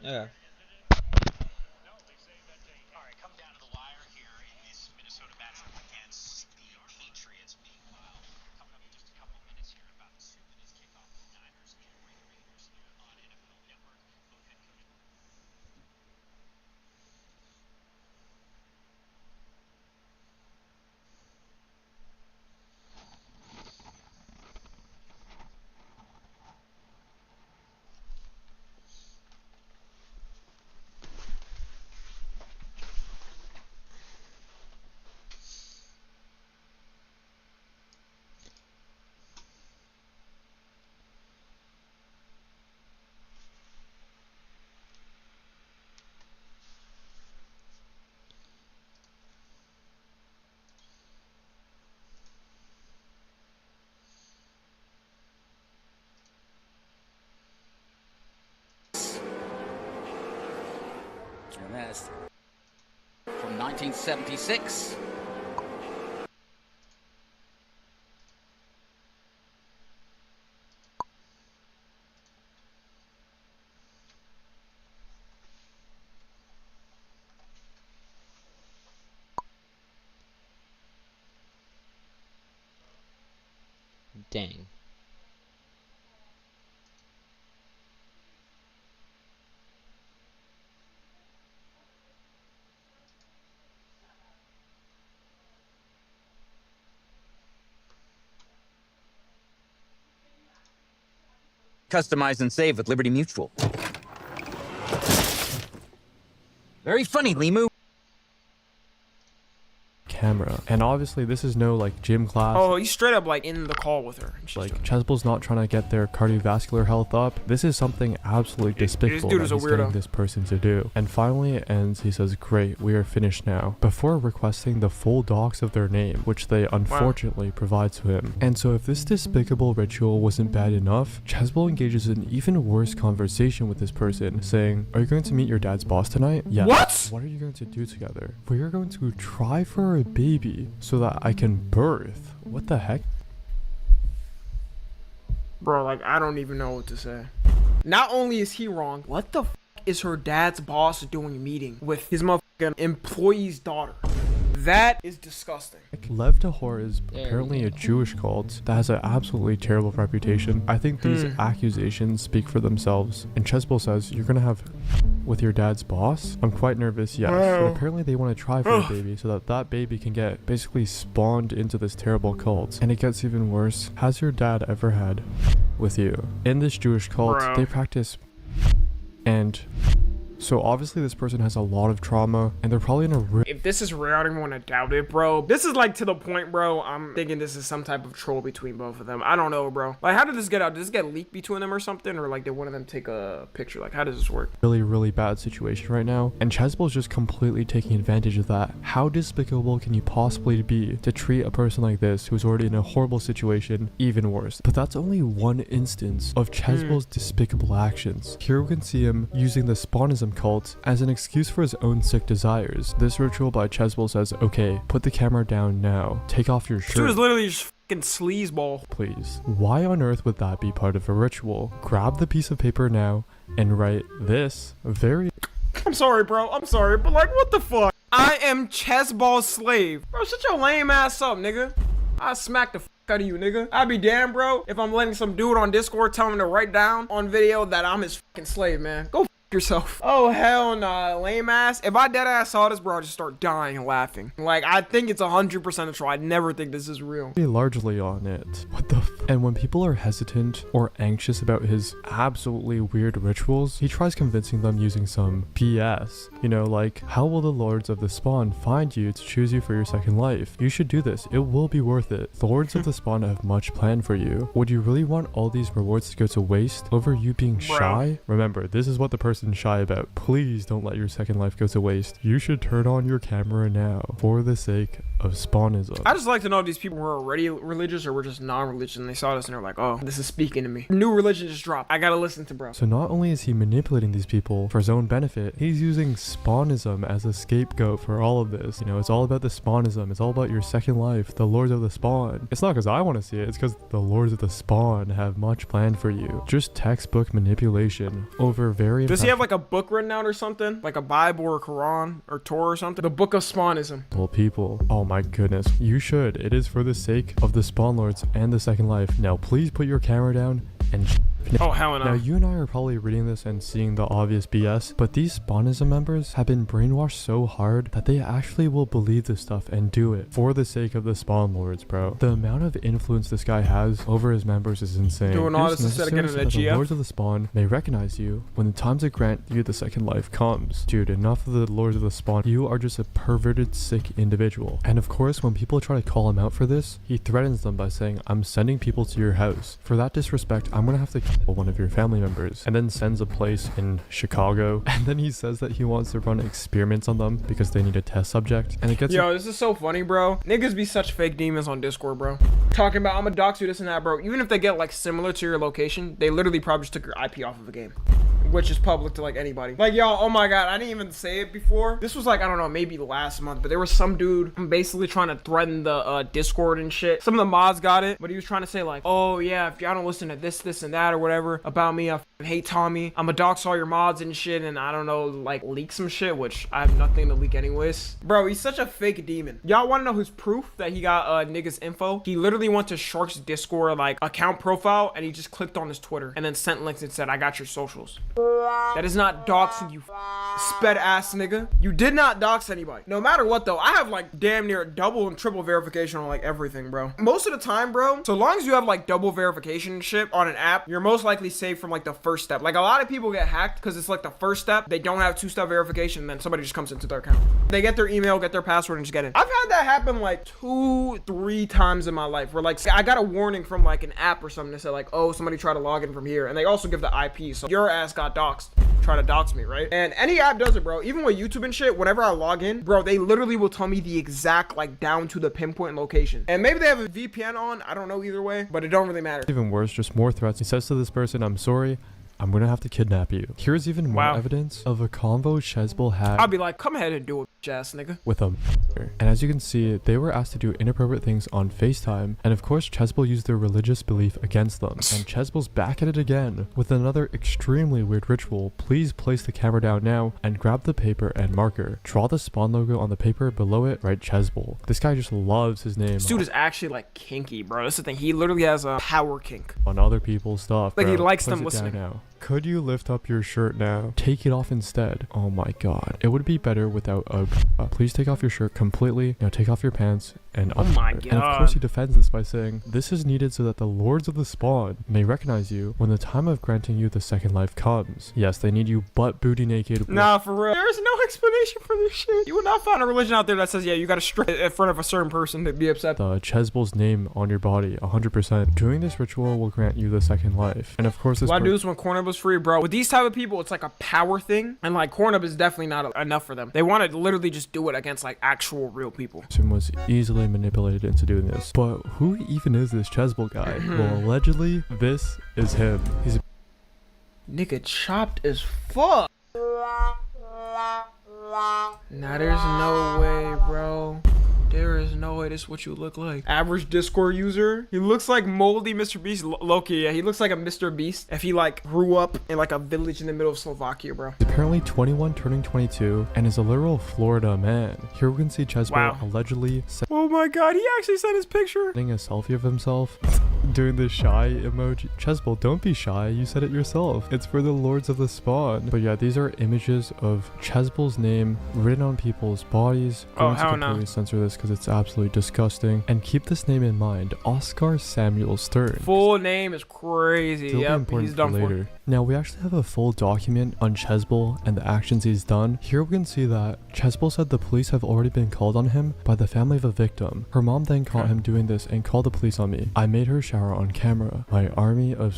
Yeah. And that's from 1976. Dang. Customize and save with Liberty Mutual. Very funny, Limu. Camera. And obviously this is no like gym class. Oh, he's straight up like in the call with her. Like Chesble's not trying to get their cardiovascular health up. This is something absolutely despicable that he's getting this person to do. And finally it ends, he says, "Great, we are finished now," before requesting the full docs of their name, which they unfortunately provide to him. And so if this despicable ritual wasn't bad enough, Chesble engages in even worse conversation with this person, saying, "Are you going to meet your dad's boss tonight?" "Yes." What? "What are you going to do together?" "We are going to try for a baby so that I can birth." What the heck? Bro, like, I don't even know what to say. Not only is he wrong, what the f is her dad's boss doing meeting with his motherfucking employee's daughter? That is disgusting. Lev Tahor is apparently a Jewish cult that has an absolutely terrible reputation. I think these accusations speak for themselves. And Chesbel says, "You're gonna have with your dad's boss?" "I'm quite nervous, yes." But apparently they want to try for a baby so that that baby can get basically spawned into this terrible cult. And it gets even worse. Has your dad ever had with you? In this Jewish cult, they practice and so obviously this person has a lot of trauma and they're probably in a If this is real, I don't even want to doubt it, bro. This is like to the point, bro, I'm thinking this is some type of troll between both of them. I don't know, bro. Like, how did this get out? Did this get leaked between them or something? Or like, did one of them take a picture? Like, how does this work? really bad situation right now. And Chesble's just completely taking advantage of that. How despicable can you possibly be to treat a person like this who's already in a horrible situation even worse? But that's only one instance of Chesble's despicable actions. Here we can see him using the Spawnism cult as an excuse for his own sick desires. This ritual by Chesbel says, "Okay, put the camera down now. Take off your shirt." She was literally just fucking sleazeball. Please. Why on earth would that be part of a ritual? Grab the piece of paper now and write this very... I'm sorry, bro. I'm sorry, but like, what the fuck? "I am Chesball's slave." Bro, shut your lame ass up, nigga. I smack the fuck out of you, nigga. I'd be damned, bro, if I'm letting some dude on Discord tell him to write down on video that I'm his fucking slave, man. Go yourself. Oh, hell nah, lame ass. If I dead ass saw this, bro, I'd just start dying and laughing. Like, I think it's 100% a troll. I never think this is real. Largely on it. What the f? And when people are hesitant or anxious about his absolutely weird rituals, he tries convincing them using some BS. You know, like, "How will the Lords of the Spawn find you to choose you for your second life? You should do this. It will be worth it. The Lords of the Spawn have much planned for you. Would you really want all these rewards to go to waste over you being shy?" Remember, this is what the person shy about. Please don't let your second life go to waste. You should turn on your camera now for the sake of spawnism. I just like to know if these people were already religious or were just non-religious and they saw this and they're like, oh, this is speaking to me. New religion just dropped. I gotta listen to bro. So not only is he manipulating these people for his own benefit, he's using spawnism as a scapegoat for all of this. You know, it's all about the spawnism. It's all about your second life, the Lords of the Spawn. It's not because I want to see it. It's because the Lords of the Spawn have much planned for you. Just textbook manipulation over very... Does he have like a book written out or something? Like a Bible or Quran or Torah or something? The Book of Spawnism. People. Oh my goodness. You should. It is for the sake of the Spawn Lords and the Second Life. Now please put your camera down and... Oh, hell no. Now, you and I are probably reading this and seeing the obvious BS, but these Spawnism members have been brainwashed so hard that they actually will believe this stuff and do it for the sake of the Spawn Lords, bro. The amount of influence this guy has over his members is insane. Doing all this instead of getting a The Lords of the Spawn may recognize you when the time to grant you the second life comes. Dude, enough of the Lords of the Spawn. You are just a perverted, sick individual. And of course, when people try to call him out for this, he threatens them by saying, I'm sending people to your house. For that disrespect, I'm gonna have to kill one of your family members, and then sends a place in Chicago, and then he says that he wants to run experiments on them because they need a test subject, and it gets... Yo, this is so funny, bro. Niggas be such fake demons on Discord, bro. Talking about, I'm gonna dox you, this and that, bro. Even if they get like similar to your location, they literally probably just took your IP off of a game, which is public to like anybody. Like, yo, oh my god, I didn't even say it before. This was like, I don't know, maybe last month, but there was some dude basically trying to threaten the Discord and shit. Some of the mods got it, but he was trying to say like, oh yeah, if y'all don't listen to this and that or whatever about me, I hate Tommy, I'm gonna dox all your mods and shit, and I don't know, like leak some shit, which I have nothing to leak anyways. Bro, he's such a fake demon. Y'all want to know his proof that he got niggas info? He literally went to Shark's Discord like account profile and he just clicked on his Twitter and then sent links and said, I got your socials. That is not doxing, you sped ass nigga. You did not dox anybody. No matter what though, I have like damn near double and triple verification on like everything, bro. Most of the time, bro, so long as you have like double verification and shit on an app, you're most likely safe from like the first step. Like a lot of people get hacked because it's like the first step. They don't have two-step verification, and then somebody just comes into their account. They get their email, get their password, and just get in. I've had that happen like 2-3 times in my life where like I got a warning from like an app or something that said like, oh, somebody tried to log in from here, and they also give the IP, so your ass got doxed. Try to dox me, right? And any app does it, bro. Even with YouTube and shit, whenever I log in, bro, they literally will tell me the exact like down to the pinpoint location. And maybe they have a VPN on, I don't know either way, but it don't really matter. Even worse, just more threats. He says to this person, I'm sorry, I'm gonna have to kidnap you. Here's even more evidence of a convo Chesbel had. I'll be like, come ahead and do it, bitch ass nigga. With a and as you can see, they were asked to do inappropriate things on FaceTime, and of course Chesbel used their religious belief against them. And Chesbel's back at it again with another extremely weird ritual. Please place the camera down now and grab the paper and marker. Draw the Spawn logo on the paper, below it write Chesbel. This guy just loves his name. This dude is actually like kinky, bro. That's the thing. He literally has a power kink on other people's stuff. Like bro. he likes Place them it listening. down now. Could you lift up your shirt now? Take it off instead. Oh my god. It would be better without a... please take off your shirt completely. Now take off your pants and... Oh my god. And of course he defends this by saying, this is needed so that the Lords of the Spawn may recognize you when the time of granting you the second life comes. Yes, they need you butt booty naked. Nah, for real. There is no explanation for this shit. You will not find a religion out there that says, yeah, you gotta strip in front of a certain person to be upset. The Chesbel's name on your body, 100%. Doing this ritual will grant you the second life. And of course this... Why do this when Cornhub was free, bro? With these type of people, it's like a power thing, and like Cornhub is definitely not enough for them. They want to literally just do it against like actual real people. Was easily manipulated into doing this. But who even is this Chesbel guy? Well, allegedly, this is him. He's a nigga chopped as fuck. Nah, there's no way, bro. There is no way this is what you look like. Average Discord user. He looks like moldy Mr. Beast. Loki, yeah, he looks like a Mr. Beast if he like grew up in like a village in the middle of Slovakia, bro. He's apparently 21 turning 22 and is a literal Florida man. Here we can see Chesbel allegedly oh my god, he actually sent his picture. Sending a selfie of himself. Doing the shy emoji. Chesbel, don't be shy. You said it yourself. It's for the Lords of the Spawn. But yeah, these are images of Chesbel's name written on people's bodies. Oh, hell no. Censor this because it's absolutely disgusting. And keep this name in mind. Oscar Samuel Stern. Full name is crazy. Yep, he's done for. Now, we actually have a full document on Chesbel and the actions he's done. Here we can see that Chesbel said the police have already been called on him by the family of a victim. Her mom then caught him doing this and called the police on me. I made her shower on camera. My army of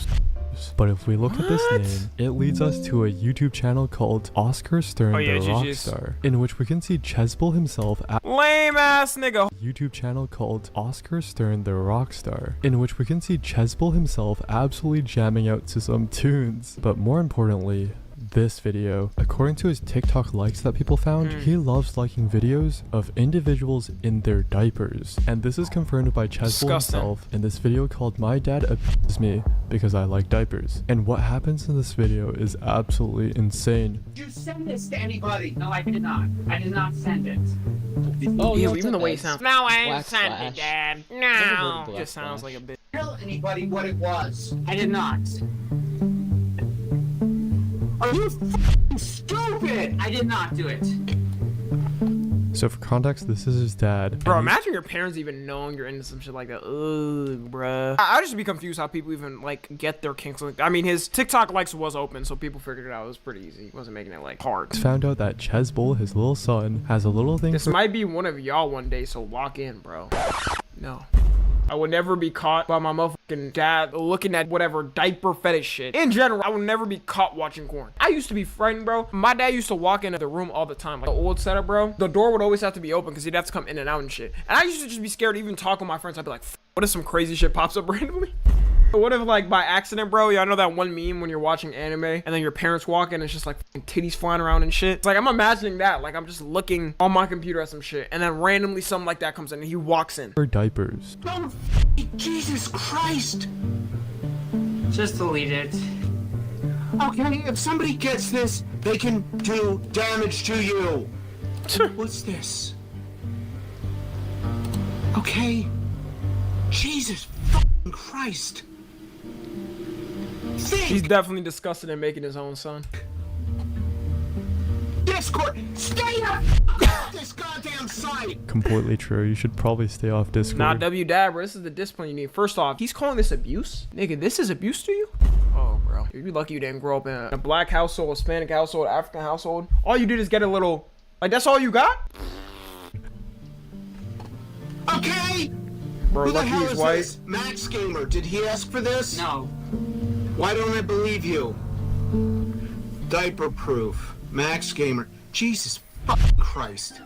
diapers. But if we look at this name, it leads us to a YouTube channel called Oscar Stern the Rockstar, in which we can see Chesbull himself at lame ass nigga. YouTube channel called Oscar Stern the Rockstar, in which we can see Chesbull himself absolutely jamming out to some tunes. But more importantly, this video, according to his TikTok likes that people found, he loves liking videos of individuals in their diapers. And this is confirmed by Chesbull himself in this video called My Dad Abuses Me Because I Like Diapers. And what happens in this video is absolutely insane. Did you send this to anybody? No, I did not. I did not send it. Oh, Ew, no, even the way he sounds. No, I ain't sent it, Dad. No. Black Just sounds Flash. like a bitch. Tell anybody what it was. I did not. Are you f***ing stupid? I did not do it. So for context, this is his dad. Bro, imagine your parents even knowing you're into some shit like that. Ugh, bruh. I just be confused how people even, like, get their kinks. I mean, his TikTok likes was open, so people figured it out. It was pretty easy. He wasn't making it, like, hard. Found out that Chesbull, his little son, has a little thing This might be one of y'all one day, so lock in, bro. No. I would never be caught by my motherfucking dad looking at whatever diaper fetish shit. In general, I would never be caught watching porn. I used to be frightened, bro. My dad used to walk into the room all the time. Like the old setup, bro. The door would always have to be open because he'd have to come in and out and shit. And I used to just be scared to even talk with my friends. I'd be like, what if some crazy shit pops up randomly? What if, like, by accident, bro, y'all know that one meme when you're watching anime and then your parents walk in and it's just like titties flying around and shit? It's like, I'm imagining that. Like, I'm just looking on my computer at some shit and then randomly something like that comes in and he walks in. for diapers. Oh, Jesus Christ. Just delete it. Okay, if somebody gets this, they can do damage to you. What's this? Okay. Jesus fucking Christ. Think. He's definitely disgusted in making his own son. Discord, stay off this goddamn site. Completely true. You should probably stay off Discord. Nah, W-Dad, bro, this is the discipline you need. First off, he's calling this abuse? Nigga, this is abuse to you? Oh, bro. You're lucky you didn't grow up in a black household, Hispanic household, African household. All you did is get a little... Like, that's all you got? Okay. Bro, Who the lucky hell he's is white. this? Max Gamer, did he ask for this? No. Why don't I believe you? Diaper proof. Max Gamer. Jesus fucking Christ.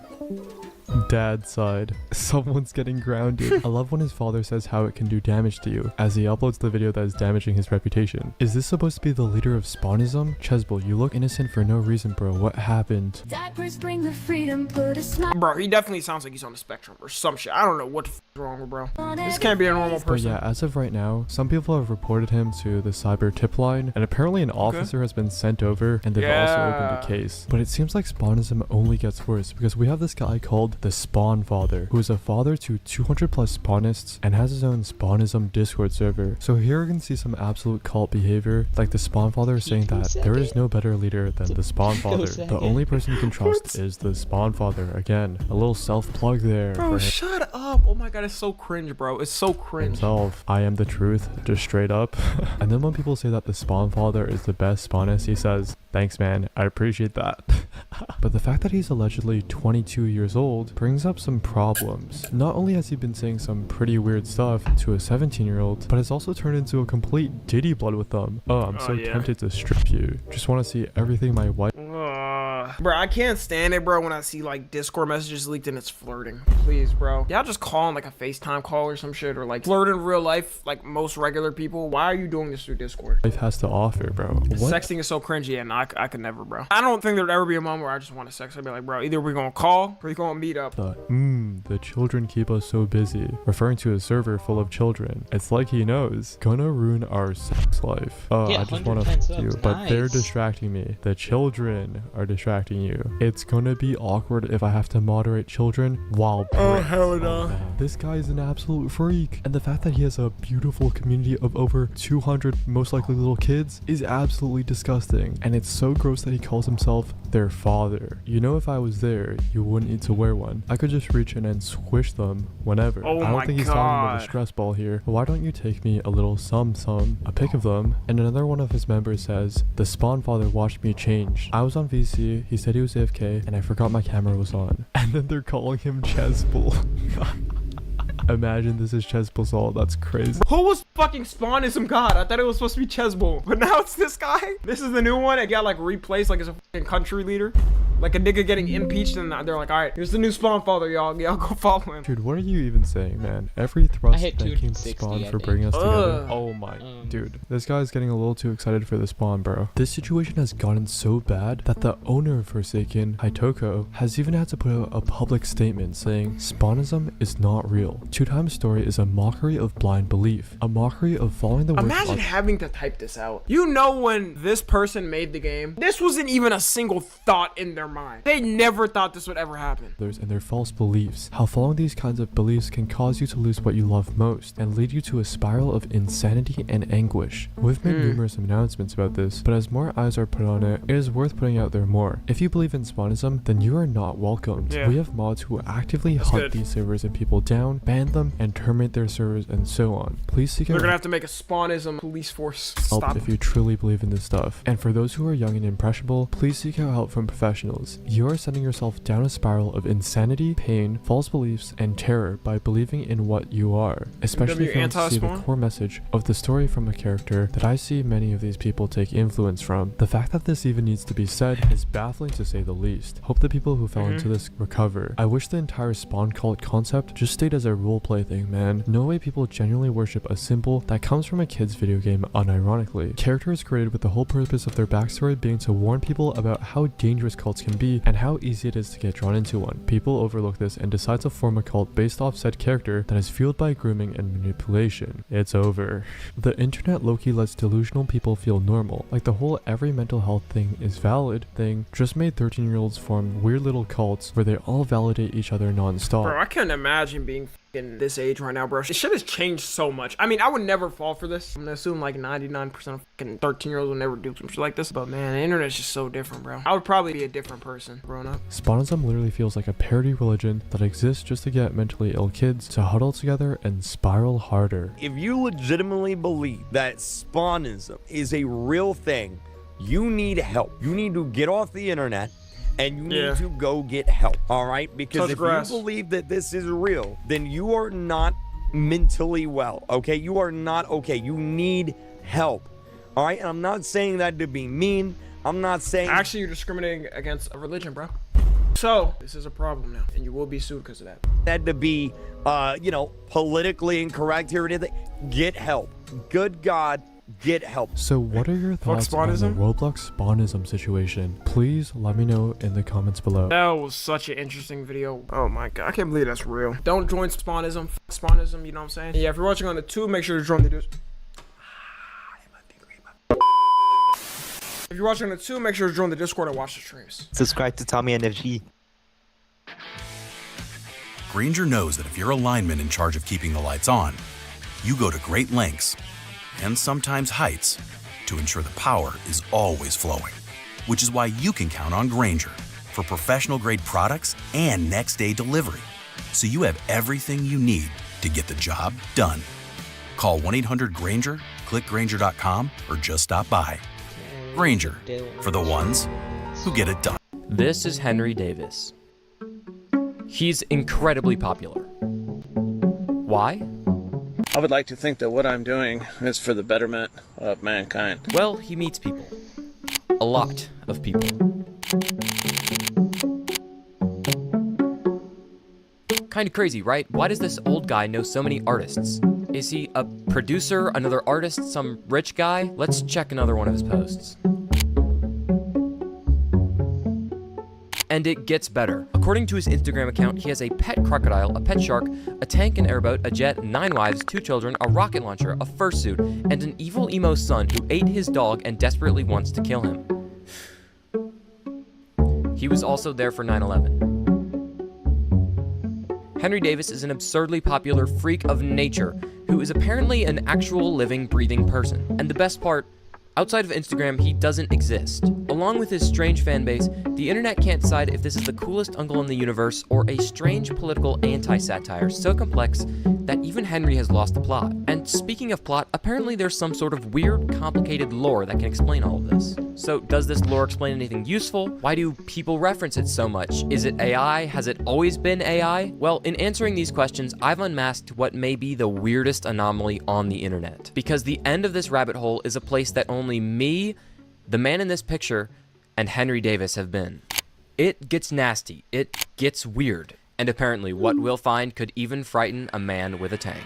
Dad's side. Someone's getting grounded. I love when his father says how it can do damage to you as he uploads the video that is damaging his reputation. Is this supposed to be the leader of Spawnism? Chesbull, you look innocent for no reason, bro. What happened? Diapers bring the freedom, put a smile Bro, he definitely sounds like he's on the spectrum or some shit. I don't know what the f is wrong with bro. This can't be a normal But person. yeah, as of right now, some people have reported him to the cyber tip line, and apparently an officer has been sent over, and they've also opened a case. But it seems like Spawnism only gets worse, because we have this guy called the Spawn Father, who is a father to 200 plus Spawnists, and has his own Spawnism Discord server. So here we can see some absolute cult behavior, like the Spawn Father saying that there is no better leader than the Spawn Father. The only person you can trust is the Spawn Father. Again, a little self-plug there. Bro, for shut up. Oh my god, it's so cringe, bro. It's so cringe. himself. I am the truth, just straight up. And then when people say that the Spawn Father is the best Spawnist, he says, thanks man, I appreciate that. But the fact that he's allegedly 22 years old brings up some problems. Not only has he been saying some pretty weird stuff to a 17-year-old, but has also turned into a complete Diddy blood with them. Oh, I'm so tempted to strip you. Just want to see everything my wife... Bro, I can't stand it, bro, when I see like Discord messages leaked and it's flirting. Please, bro. Y'all just call on like a FaceTime call or some shit, or like flirt in real life like most regular people. Why are you doing this through Discord? life has to offer, bro. What? Sexting is so cringy, and I could never, bro. I don't think there'd ever be a moment where I just want to sex. I'd be like, bro, either we're gonna call or we're gonna meet up. The children keep us so busy, referring to a server full of children. It's like he knows. Gonna ruin our sex life. Oh, Yeah, I just want to 110 fuck you, subs. but they're Nice. distracting me. The children are distracting you. It's gonna be awkward if I have to moderate children while Hell no. man. This guy is an absolute freak. And the fact that he has a beautiful community of over 200 most likely little kids is absolutely disgusting. And it's so gross that he calls himself their father. You know, if I was there, you wouldn't need to wear one. I could just reach in and squish them whenever. Oh I don't my think he's talking about a God. stress ball here. Why don't you take me a little some? A pic of them. And another one of his members says, the Spawn Father watched me change. I was on VC, he said he was AFK, and I forgot my camera was on. And then they're calling him Chesbull. Imagine this is Chesball. That's crazy. Who was fucking Spawnism God? I thought it was supposed to be Chesball, but now it's this guy. This is the new one. It got like replaced like as a fucking country leader. Like a nigga getting impeached, and they're like, all right, here's the new Spawn father, y'all go follow him. Dude, what are you even saying, man? Every thrust hit that came to 260, Spawn I for think. bringing us together. Ugh. Oh my, dude, this guy's getting a little too excited for the Spawn, bro. This situation has gotten so bad that the owner of Forsaken, Hitoko, has even had to put out a public statement saying Spawnism is not real. Two Times Story is a mockery of blind belief, a mockery of following the words Imagine of having to type this out. You know, when this person made the game, this wasn't even a single thought in their mind. They never thought this would ever happen. others and their false beliefs. How following these kinds of beliefs can cause you to lose what you love most and lead you to a spiral of insanity and anguish. We've made numerous announcements about this, but as more eyes are put on it, it is worth putting out there more. If you believe in Spawnism, then you are not welcomed. Yeah. We have mods who actively hunt good. these servers and people down, ban them, and terminate their servers and so on. Please seek They're out gonna have to make a Spawnism police force. help Stop. if you truly believe in this stuff. And for those who are young and impressionable, please seek out help from professionals. You are sending yourself down a spiral of insanity, pain, false beliefs, and terror by believing in what you are. Especially if you want to see the anti-spawn? core message of the story from a character that I see many of these people take influence from. The fact that this even needs to be said is baffling to say the least. Hope the people who fell into this recover. I wish the entire Spawn cult concept just stayed as a roleplay thing, man. No way people genuinely worship a symbol that comes from a kid's video game unironically. Characters created with the whole purpose of their backstory being to warn people about how dangerous cults can be and how easy it is to get drawn into one. People overlook this and decide to form a cult based off said character that is fueled by grooming and manipulation. It's over. The internet low-key lets delusional people feel normal, like the whole every mental health thing is valid thing just made 13-year-olds form weird little cults where they all validate each other non-stop. Bro, I couldn't imagine being in this age right now, bro. This shit has changed so much. I mean, I would never fall for this. I'm gonna assume like 99% of fucking 13-year-olds will never do some shit like this. But man, the internet's just so different, bro. I would probably be a different person growing up. Spawnism literally feels like a parody religion that exists just to get mentally ill kids to huddle together and spiral harder. If you legitimately believe that Spawnism is a real thing, you need help. You need to get off the internet and you need to go get help, all right? Because if you believe that this is real, then you are not mentally well, okay? You are not okay. You need help, all right? And I'm not saying that to be mean. I'm not saying... Actually, you're discriminating against a religion, bro. So, this is a problem now, and you will be sued because of that. That to be, you know, politically incorrect here or anything. Get help. Good God, get help. So what are your thoughts on the Roblox Spawnism situation? Please let me know in the comments below. That was such an interesting video. Oh my god, I can't believe that's real. Don't join Spawnism. Fuck Spawnism, you know what I'm saying? Yeah, if you're watching on the tube, make sure to join the Discord. If you're watching on the tube, make sure to join the Discord and watch the streams. Subscribe to Tommy NFG. Grainger knows that if you're a lineman in charge of keeping the lights on, you go to great lengths and sometimes heights to ensure the power is always flowing. Which is why you can count on Grainger for professional-grade products and next-day delivery, so you have everything you need to get the job done. Call 1-800-GRAINGER, click Grainger.com, or just stop by. Grainger, for the ones who get it done. This is Henry Davis. He's incredibly popular. Why? I would like to think that what I'm doing is for the betterment of mankind. Well, he meets people. A lot of people. Kinda crazy, right? Why does this old guy know so many artists? Is he a producer, another artist, some rich guy? Let's check another one of his posts. And it gets better. According to his Instagram account, he has a pet crocodile, a pet shark, a tank and airboat, a jet, 9 wives, 2 children, a rocket launcher, a fursuit, and an evil emo son who ate his dog and desperately wants to kill him. He was also there for 9/11. Henry Davis is an absurdly popular freak of nature who is apparently an actual living, breathing person. And the best part, Outside of Instagram, he doesn't exist. Along with his strange fan base, the internet can't decide if this is the coolest uncle in the universe or a strange political anti-satire so complex that even Henry has lost the plot. And speaking of plot, apparently there's some sort of weird, complicated lore that can explain all of this. So does this lore explain anything useful? Why do people reference it so much? Is it AI? Has it always been AI? Well, in answering these questions, I've unmasked what may be the weirdest anomaly on the internet. Because the end of this rabbit hole is a place that only me, the man in this picture, and Henry Davis have been. It gets nasty. It gets weird. And apparently what we'll find could even frighten a man with a tank.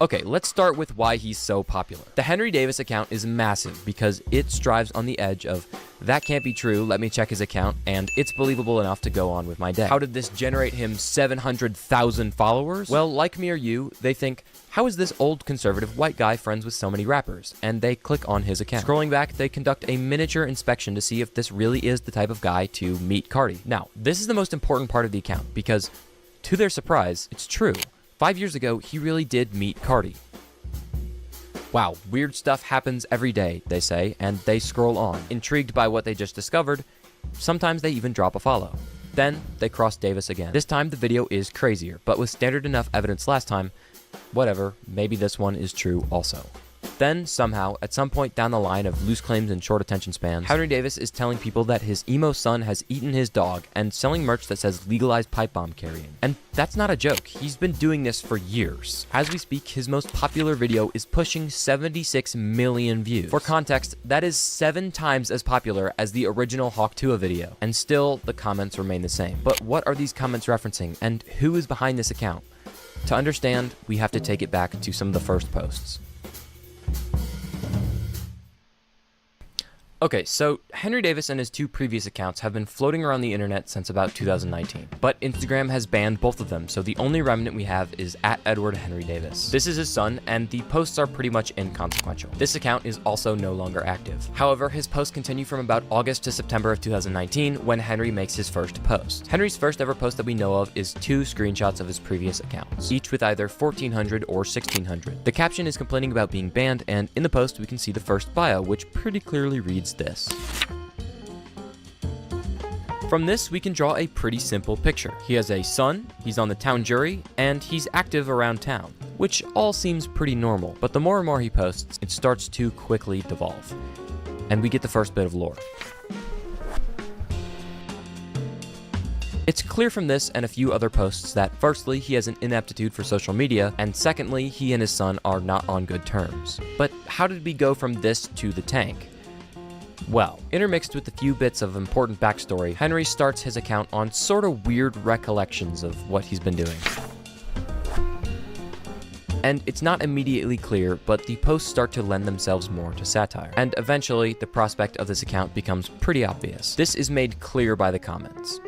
Okay, let's start with why he's so popular. The Henry Davis account is massive because it strives on the edge of, that can't be true, let me check his account, and it's believable enough to go on with my day. How did this generate him 700,000 followers? Well, like me or you, they think, how is this old conservative white guy friends with so many rappers? And they click on his account. Scrolling back, they conduct a miniature inspection to see if this really is the type of guy to meet Cardi. Now, this is the most important part of the account because, to their surprise, it's true. 5 years ago, he really did meet Cardi. Wow, weird stuff happens every day, they say, and they scroll on. Intrigued by what they just discovered, sometimes they even drop a follow. Then, they cross Davis again. This time, the video is crazier, but with standard enough evidence last time, whatever, maybe this one is true also. Then, somehow, at some point down the line of loose claims and short attention spans, Henry Davis is telling people that his emo son has eaten his dog and selling merch that says legalized pipe bomb carrying. And that's not a joke, he's been doing this for years. As we speak, his most popular video is pushing 76 million views. For context, that is 7 times as popular as the original Hawk Tuah video. And still, the comments remain the same. But what are these comments referencing, and who is behind this account? To understand, we have to take it back to some of the first posts. Okay, so Henry Davis and his 2 previous accounts have been floating around the internet since about 2019, but Instagram has banned both of them, so the only remnant we have is @EdwardHenryDavis. This is his son, and the posts are pretty much inconsequential. This account is also no longer active. However, his posts continue from about August to September of 2019, when Henry makes his first post. Henry's first ever post that we know of is 2 screenshots of his previous accounts, each with either 1400 or 1600. The caption is complaining about being banned, and in the post we can see the first bio, which pretty clearly reads this. From this, we can draw a pretty simple picture. He has a son, he's on the town jury, and he's active around town, which all seems pretty normal, but the more and more he posts, it starts to quickly devolve. And we get the first bit of lore. It's clear from this and a few other posts that firstly, he has an inaptitude for social media, and secondly, he and his son are not on good terms. But how did we go from this to the tank? Well, intermixed with a few bits of important backstory, Henry starts his account on sort of weird recollections of what he's been doing. And it's not immediately clear, but the posts start to lend themselves more to satire. And eventually, the prospect of this account becomes pretty obvious. This is made clear by the comments.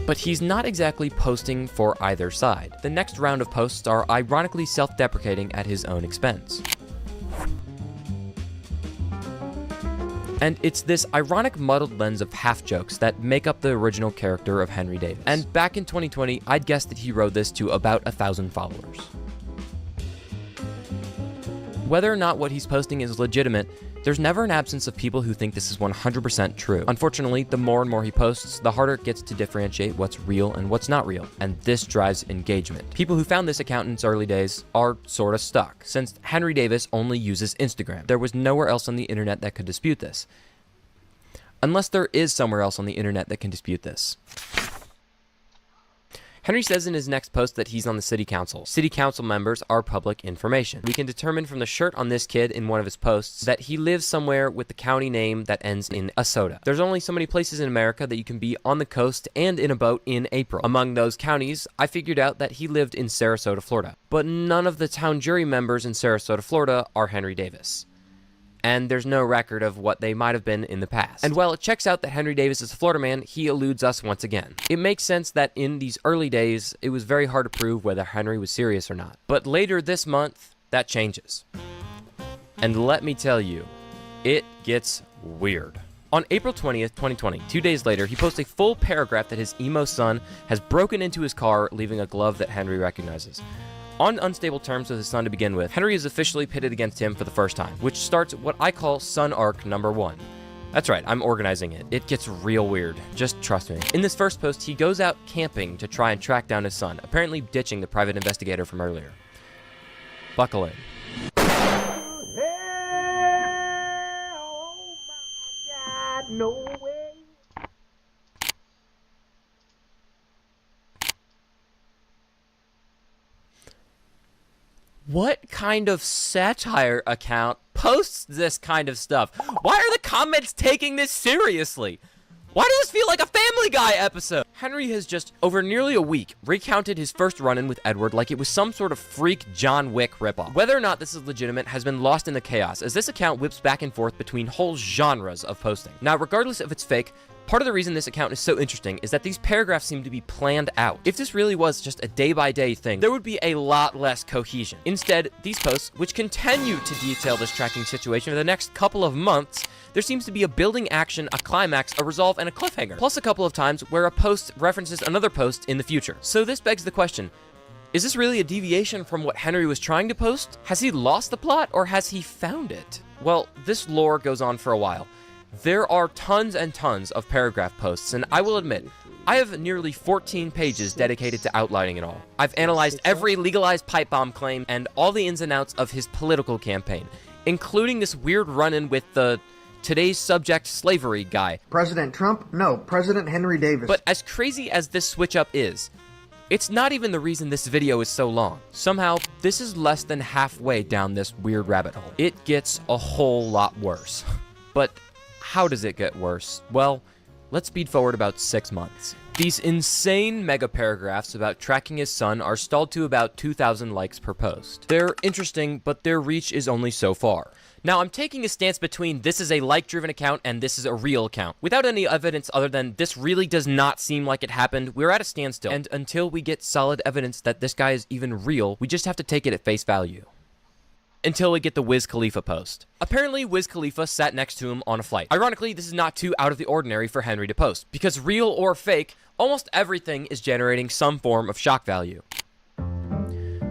But he's not exactly posting for either side. The next round of posts are ironically self-deprecating at his own expense. And it's this ironic muddled lens of half-jokes that make up the original character of Henry Davis. And back in 2020, I'd guess that he wrote this to about 1,000 followers. Whether or not what he's posting is legitimate, there's never an absence of people who think this is 100% true. Unfortunately, the more and more he posts, the harder it gets to differentiate what's real and what's not real, and this drives engagement. People who found this account in its early days are sorta stuck, since Henry Davis only uses Instagram. There was nowhere else on the internet that could dispute this. Unless there is somewhere else on the internet that can dispute this. Henry says in his next post that he's on the city council. City council members are public information. We can determine from the shirt on this kid in one of his posts that he lives somewhere with the county name that ends in Asota. There's only so many places in America that you can be on the coast and in a boat in April. Among those counties, I figured out that he lived in Sarasota, Florida. But none of the town jury members in Sarasota, Florida are Henry Davis. and there's no record of what they might have been in the past. And while it checks out that Henry Davis is a Florida man, he eludes us once again. It makes sense that in these early days, it was very hard to prove whether Henry was serious or not. But later this month, that changes. And let me tell you, it gets weird. On April 20th, 2020, 2 days later, he posts a full paragraph that his emo son has broken into his car, leaving a glove that Henry recognizes. On unstable terms with his son to begin with, Henry is officially pitted against him for the first time, which starts what I call son arc number 1. That's right, I'm organizing it. It gets real weird. Just trust me. In this first post, he goes out camping to try and track down his son, apparently ditching the private investigator from earlier. Buckle in. No way. What kind of satire account posts this kind of stuff? Why are the comments taking this seriously? Why does this feel like a Family Guy episode? Henry has just, over nearly a week, recounted his first run-in with Edward like it was some sort of freak John Wick ripoff. Whether or not this is legitimate has been lost in the chaos, as this account whips back and forth between whole genres of posting. Now, regardless if it's fake, part of the reason this account is so interesting is that these paragraphs seem to be planned out. If this really was just a day-by-day thing, there would be a lot less cohesion. Instead, these posts, which continue to detail this tracking situation for the next couple of months, there seems to be a building action, a climax, a resolve, and a cliffhanger, plus a couple of times where a post references another post in the future. So this begs the question, is this really a deviation from what Henry was trying to post? Has he lost the plot, or has he found it? Well, this lore goes on for a while. There are tons and tons of paragraph posts, and I will admit, I have nearly 14 pages dedicated to outlining it all. I've analyzed every legalized pipe bomb claim and all the ins and outs of his political campaign, including this weird run-in with the today's subject slavery guy. President Trump? No, President Henry Davis. But as crazy as this switch up is, it's not even the reason this video is so long. Somehow, this is less than halfway down this weird rabbit hole. It gets a whole lot worse. But how does it get worse? Well, let's speed forward about 6 months. These insane mega paragraphs about tracking his son are stalled to about 2,000 likes per post. They're interesting, but their reach is only so far. Now, I'm taking a stance between this is a like-driven account and this is a real account. Without any evidence other than this really does not seem like it happened, we're at a standstill. And until we get solid evidence that this guy is even real, we just have to take it at face value. Until we get the Wiz Khalifa post. Apparently, Wiz Khalifa sat next to him on a flight. Ironically, this is not too out of the ordinary for Henry to post, because real or fake, almost everything is generating some form of shock value.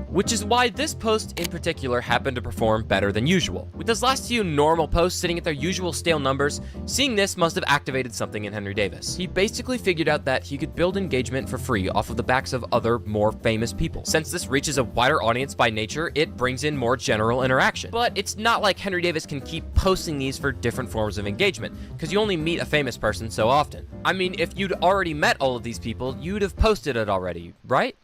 Which is why this post in particular happened to perform better than usual. With those last few normal posts sitting at their usual stale numbers, seeing this must have activated something in Henry Davis. He basically figured out that he could build engagement for free off of the backs of other, more famous people. Since this reaches a wider audience by nature, it brings in more general interaction. But it's not like Henry Davis can keep posting these for different forms of engagement, because you only meet a famous person so often. I mean, if you'd already met all of these people, you'd have posted it already, right?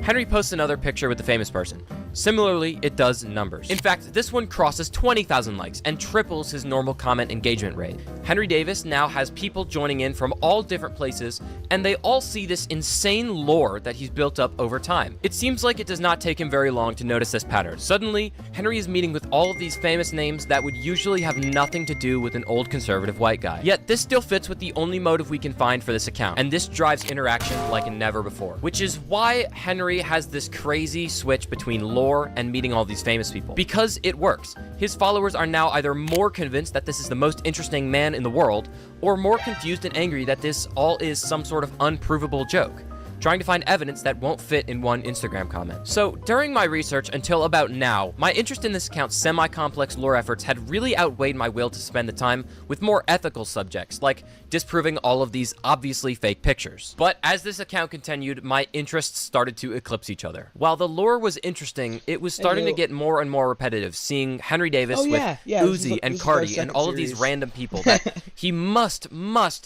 Henry posts another picture with the famous person. Similarly, it does numbers. In fact, this one crosses 20,000 likes and triples his normal comment engagement rate. Henry Davis now has people joining in from all different places, and they all see this insane lore that he's built up over time. It seems like it does not take him very long to notice this pattern. Suddenly, Henry is meeting with all of these famous names that would usually have nothing to do with an old conservative white guy. Yet this still fits with the only motive we can find for this account, and this drives interaction like never before. Which is why Henry has this crazy switch between lore and meeting all these famous people. Because it works. His followers are now either more convinced that this is the most interesting man in the world, or more confused and angry that this all is some sort of unprovable joke, trying to find evidence that won't fit in one Instagram comment. So during my research until about now, my interest in this account's semi-complex lore efforts had really outweighed my will to spend the time with more ethical subjects, like disproving all of these obviously fake pictures. But as this account continued, my interests started to eclipse each other. While the lore was interesting, it was starting to get more and more repetitive, seeing Henry Davis with Uzi and Cardi and all of these random people that he must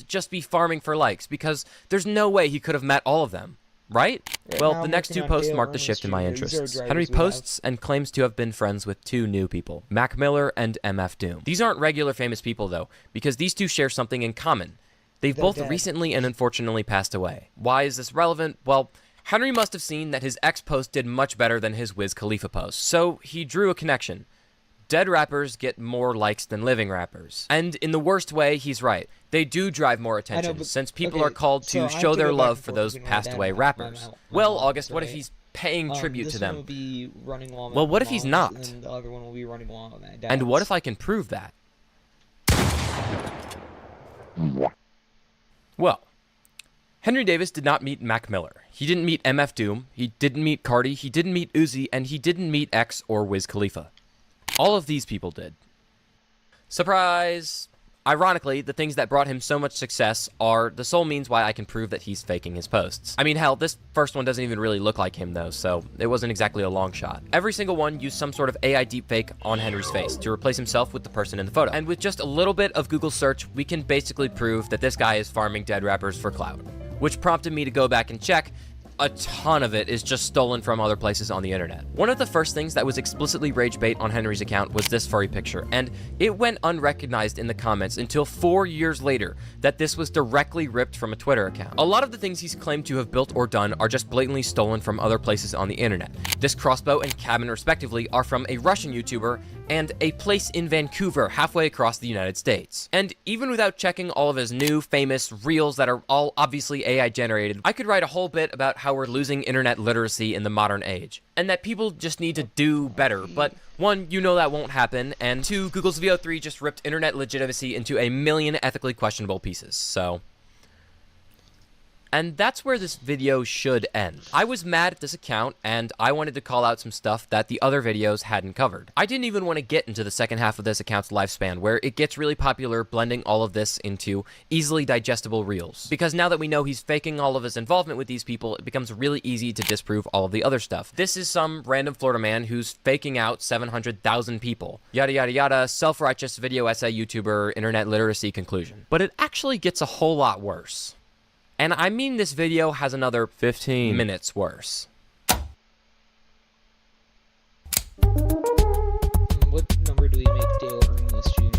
just be farming for likes, because there's no way he could have met all of them. Right? Well, the next two posts mark the shift in my interests. Henry posts and claims to have been friends with two new people, Mac Miller and MF Doom. These aren't regular famous people, though, because these two share something in common. They've both recently and unfortunately passed away. Why is this relevant? Well, Henry must have seen that his ex post did much better than his Wiz Khalifa post, so he drew a connection. Dead rappers get more likes than living rappers. And in the worst way, he's right. They do drive more attention, since people are called to show their love for those passed away rappers. Well, August, what if he's paying tribute to them? Well, what if he's not? And the other one will be running along with my dad's. And what if I can prove that? Well, Henry Davis did not meet Mac Miller. He didn't meet MF Doom. He didn't meet Cardi. He didn't meet Uzi. And he didn't meet X or Wiz Khalifa. All of these people did. Surprise! Ironically, the things that brought him so much success are the sole means why I can prove that he's faking his posts. I mean, hell, this first one doesn't even really look like him, though, so it wasn't exactly a long shot. Every single one used some sort of AI deepfake on Henry's face to replace himself with the person in the photo. And with just a little bit of Google search, we can basically prove that this guy is farming dead rappers for clout, which prompted me to go back and check. A ton of it is just stolen from other places on the internet. One of the first things that was explicitly rage bait on Henry's account was this furry picture, and it went unrecognized in the comments until 4 years later that this was directly ripped from a Twitter account. A lot of the things he's claimed to have built or done are just blatantly stolen from other places on the internet. This crossbow and cabin respectively are from a Russian YouTuber and a place in Vancouver halfway across the United States. And even without checking all of his new famous reels that are all obviously AI generated, I could write a whole bit about how we're losing internet literacy in the modern age, and that people just need to do better. But one, you know that won't happen, and two, Google's VO3 just ripped internet legitimacy into a million ethically questionable pieces, so... And that's where this video should end. I was mad at this account, and I wanted to call out some stuff that the other videos hadn't covered. I didn't even want to get into the second half of this account's lifespan, where it gets really popular blending all of this into easily digestible reels. Because now that we know he's faking all of his involvement with these people, it becomes really easy to disprove all of the other stuff. This is some random Florida man who's faking out 700,000 people. Yada yada yada, self-righteous video essay YouTuber, internet literacy conclusion. But it actually gets a whole lot worse. And I mean this video has another 15 minutes worse. What number do we make Dale Earnest Jr.?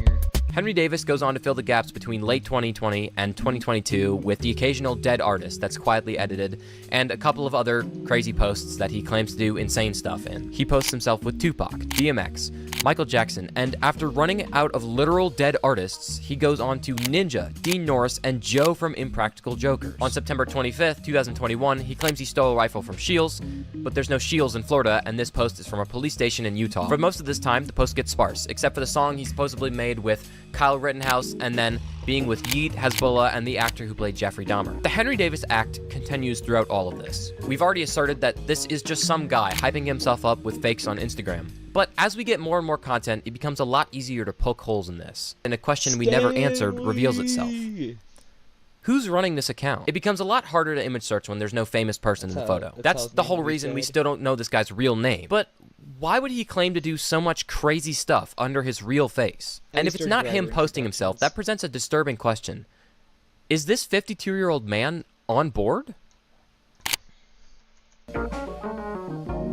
Henry Davis goes on to fill the gaps between late 2020 and 2022 with the occasional dead artist that's quietly edited, and a couple of other crazy posts that he claims to do insane stuff in. He posts himself with Tupac, DMX, Michael Jackson, and after running out of literal dead artists, he goes on to Ninja, Dean Norris, and Joe from Impractical Jokers. On September 25th, 2021, he claims he stole a rifle from Shields, but there's no Shields in Florida, and this post is from a police station in Utah. For most of this time, the post gets sparse, except for the song he supposedly made with Kyle Rittenhouse, and then being with Yeet, Hezbollah, and the actor who played Jeffrey Dahmer. The Henry Davis act continues throughout all of this. We've already asserted that this is just some guy hyping himself up with fakes on Instagram. But as we get more and more content, it becomes a lot easier to poke holes in this, and a question we never answered reveals itself. Who's running this account? It becomes a lot harder to image search when there's no famous person in the photo. That's the whole reason we still don't know this guy's real name. But why would he claim to do so much crazy stuff under his real face? And if it's not him posting himself, that presents a disturbing question. Is this 52-year-old man on board?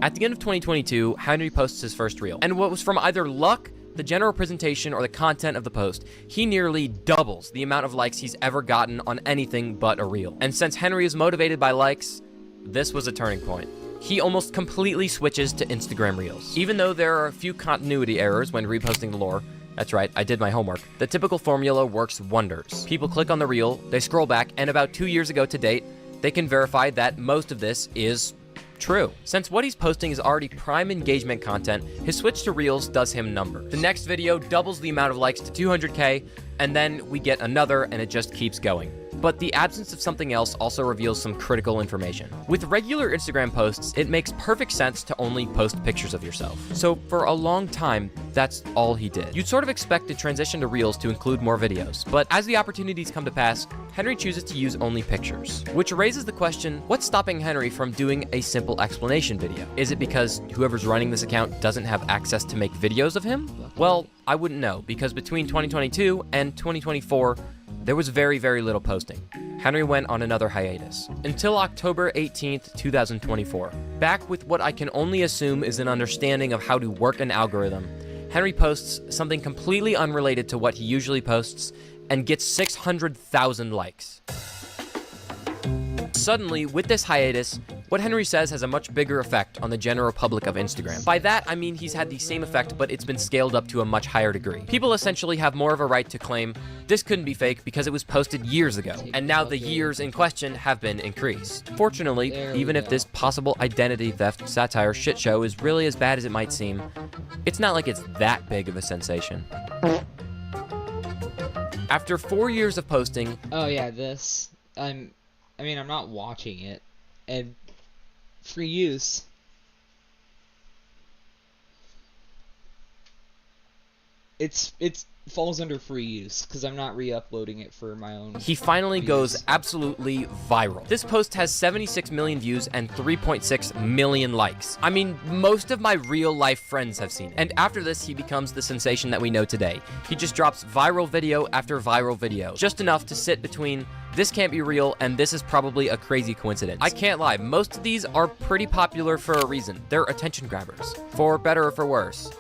At the end of 2022, Henry posts his first reel, and what was from either luck, the general presentation, or the content of the post, he nearly doubles the amount of likes he's ever gotten on anything but a reel. And since Henry is motivated by likes, this was a turning point. He almost completely switches to Instagram Reels. Even though there are a few continuity errors when reposting the lore, that's right, I did my homework, the typical formula works wonders. People click on the reel, they scroll back, and about 2 years ago to date, they can verify that most of this is true. Since what he's posting is already prime engagement content, his switch to Reels does him numbers. The next video doubles the amount of likes to 200K, and then we get another, and it just keeps going. But the absence of something else also reveals some critical information. With regular Instagram posts, it makes perfect sense to only post pictures of yourself. So for a long time, that's all he did. You'd sort of expect the transition to Reels to include more videos, but as the opportunities come to pass, Henry chooses to use only pictures. Which raises the question, what's stopping Henry from doing a simple explanation video? Is it because whoever's running this account doesn't have access to make videos of him? Well, I wouldn't know, because between 2022 and 2024, there was very, very little posting. Henry went on another hiatus. Until October 18th, 2024. Back with what I can only assume is an understanding of how to work an algorithm, Henry posts something completely unrelated to what he usually posts and gets 600,000 likes. Suddenly, with this hiatus, What Henry says has a much bigger effect on the general public of Instagram. By that, I mean he's had the same effect, but it's been scaled up to a much higher degree. People essentially have more of a right to claim this couldn't be fake because it was posted years ago, and now the years in question have been increased. Fortunately, even if this possible identity theft satire shit show is really as bad as it might seem, it's not like it's that big of a sensation. After 4 years of posting... Oh yeah, this... I mean, I'm not watching it. And... free use. It's falls under free use because I'm not re-uploading it for my own. He finally views. goes absolutely viral. This post has 76 million views and 3.6 million likes. I mean, most of my real life friends have seen it. And after this, he becomes the sensation that we know today. He just drops viral video after viral video, just enough to sit between this can't be real and this is probably a crazy coincidence. I can't lie, most of these are pretty popular for a reason. They're attention grabbers, for better or for worse.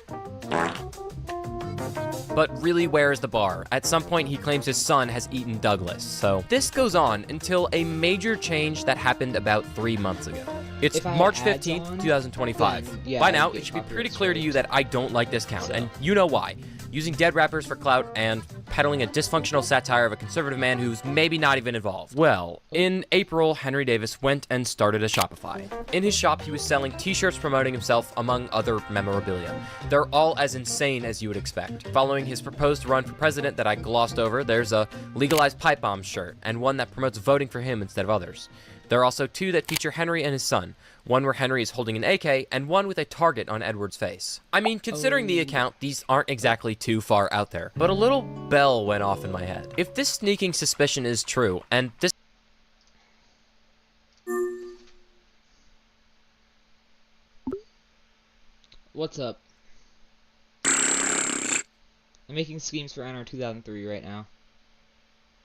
But really, where is the bar? At some point, he claims his son has eaten Douglas. So this goes on until a major change that happened about 3 months ago. It's March 15th, 2025. then, yeah, By now, I'd it get should be pretty copyright clear to you that I don't like this count, and you know why. Using dead rappers for clout and peddling a dysfunctional satire of a conservative man who's maybe not even involved. Well, in April, Henry Davis went and started a Shopify. In his shop, he was selling t-shirts promoting himself, among other memorabilia. They're all as insane as you would expect. Following his proposed run for president that I glossed over, there's a legalized pipe bomb shirt, and one that promotes voting for him instead of others. There are also two that feature Henry and his son, one where Henry is holding an AK, and one with a target on Edward's face. I mean, considering the account, these aren't exactly too far out there, but a little bell went off in my head. If this sneaking suspicion is true, and this... What's up? I'm making schemes for NR 2003 right now.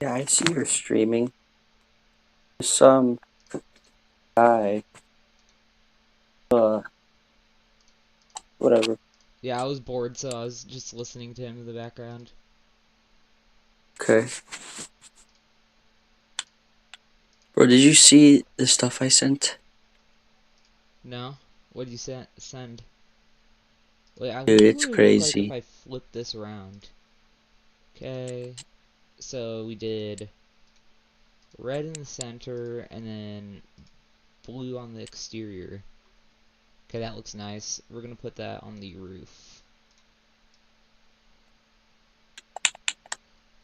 Yeah, I see you're streaming. Some guy. Whatever. Yeah, I was bored, so I was just listening to him in the background. Okay. Bro, did you see the stuff I sent? No? What did you send? Wait, Dude, it's what would it look crazy. like if I flip this around? Okay. So we did red in the center and then blue on the exterior. Okay, that looks nice. We're gonna put that on the roof.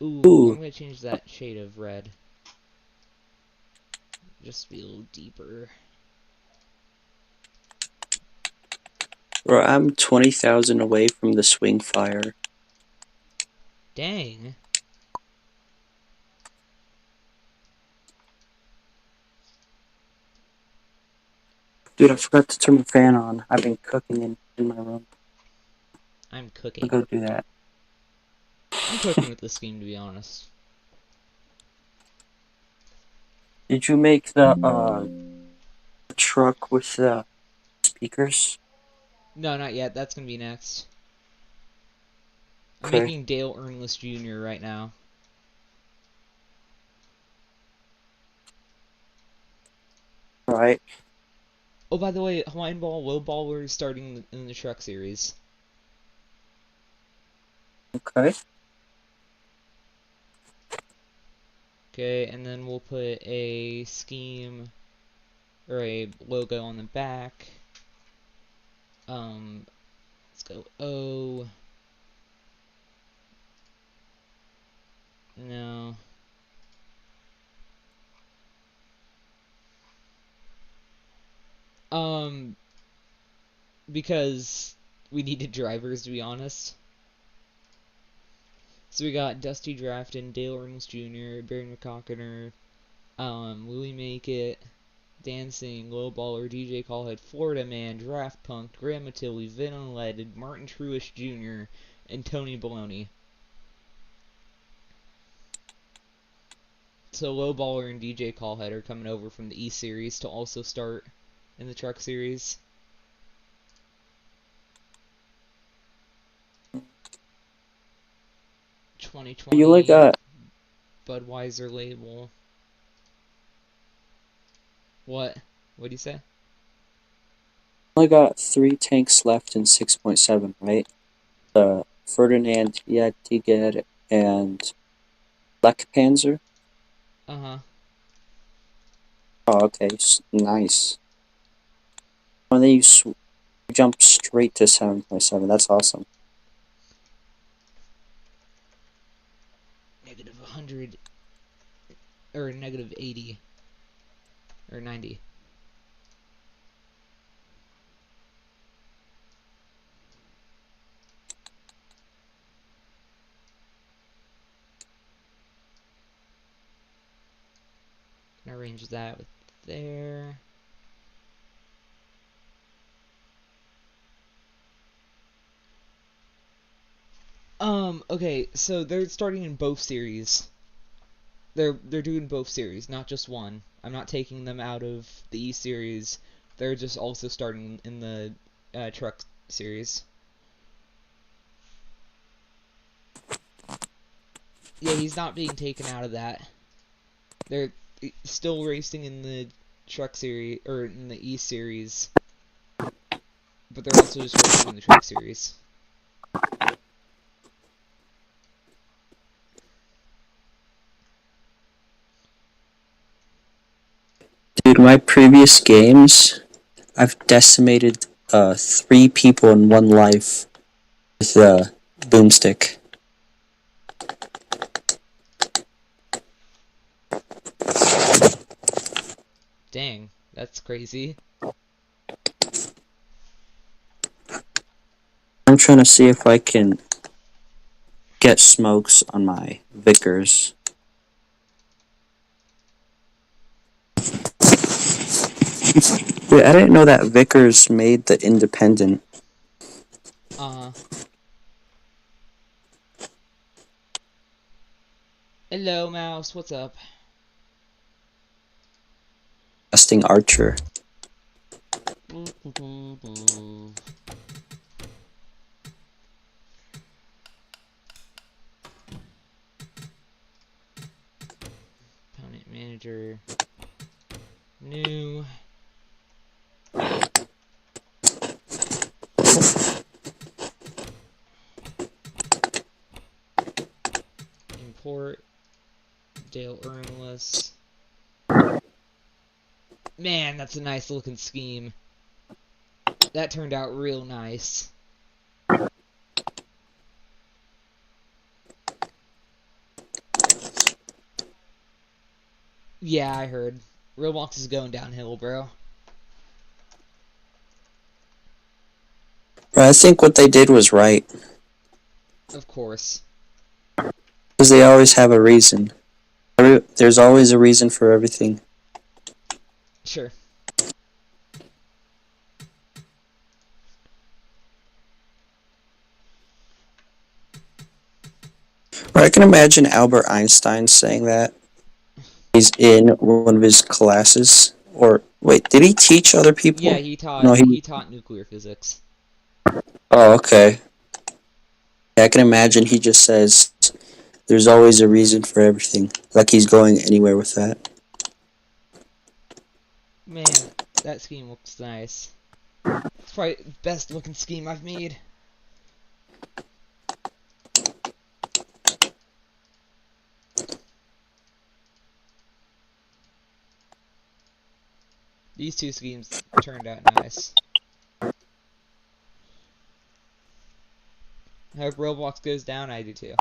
Ooh, I'm gonna change that shade of red. Just be a little deeper. Bro, I'm 20,000 away from the swing fire. Dang. Dude, I forgot to turn the fan on. I've been cooking in my room. I'm cooking. I'll go do that. I'm cooking with this scheme, to be honest. Did you make the truck with the speakers? No, not yet. That's gonna be next. I'm Okay. making Dale Earnless Jr. right now. Right. Oh, by the way, Hawaiian Ball, Low Ball, we're starting in the truck series. Okay. Okay, and then we'll put a scheme or a logo on the back. Let's go O. No. Because we needed drivers, to be honest. So we got Dusty Drafton, Dale Earnest Jr., Barry McCockiner, Louie Make It, Dancing, Lowballer, DJ Callhead, Florida Man, Draft Punk, Graham Matilli, Vin Unleaded, Martin Truish Jr., and Tony Baloney. So Lowballer and DJ Callhead are coming over from the E Series to also start in the truck series. You like that? Budweiser label. What? What'd you say? Only got 3 tanks left in 6.7, right? The Ferdinand Tiger and Panzer. Uh-huh. Oh, okay, nice. And then you jump straight to 7.7. That's awesome. Negative 100 or negative 80 or 90. Can arrange that with there. Okay, so they're starting in both series. They're doing both series, not just one. I'm not taking them out of the E series. They're just also starting in the truck series. Yeah, he's not being taken out of that. They're still racing in the truck series or in the E series, but they're also just racing in the truck series. Dude, my previous games, I've decimated 3 people in one life with a boomstick. Dang, that's crazy. I'm trying to see if I can get smokes on my Vickers. Dude, I didn't know that Vickers made the Independent. Hello, Mouse. What's up? Testing Archer. Opponent manager. New. Import. Dale Earnless. Man, that's a nice looking scheme. That turned out real nice. Yeah, I heard. Roblox is going downhill, bro. I think what they did was right. Of course. Because they always have a reason. There's always a reason for everything. Sure. I can imagine Albert Einstein saying that. He's in one of his classes. Or, wait, did he teach other people? Yeah, he taught, No, he taught nuclear physics. Oh, okay. Yeah, I can imagine he just says, there's always a reason for everything. Like he's going anywhere with that. Man, that scheme looks nice. It's probably the best looking scheme I've made. These two schemes turned out nice. I hope Roblox goes down, I do too.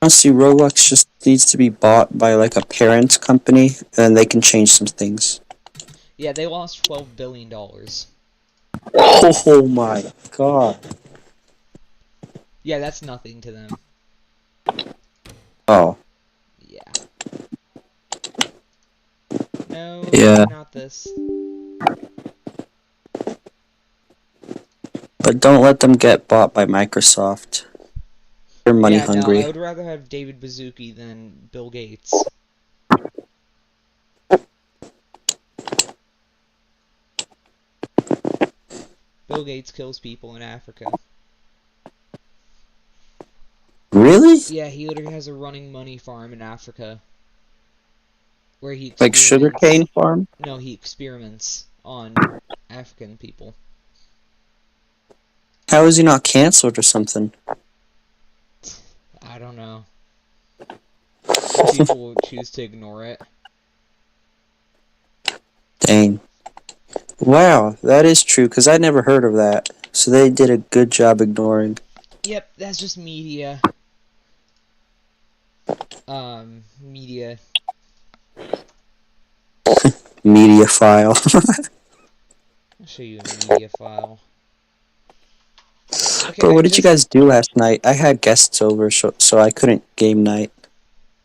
Honestly, Roblox just needs to be bought by like a parent company, and then they can change some things. Yeah, they lost $12 billion. Oh my god. Yeah, that's nothing to them. Oh. Yeah. No, Yeah. not this. But don't let them get bought by Microsoft. They're money hungry. No, I would rather have David Baszucki than Bill Gates. Bill Gates kills people in Africa. Really? Yeah, he literally has a running money farm in Africa. Where he Like sugarcane farm? No, he experiments on African people. How is he not canceled or something? I don't know. People choose to ignore it. Dang. Wow, that is true, because I never heard of that. So they did a good job ignoring. Yep, that's just media. Media. Media file. I'll show you a media file. Okay, Bro, what did you guys do last night? I had guests over, so I couldn't game night.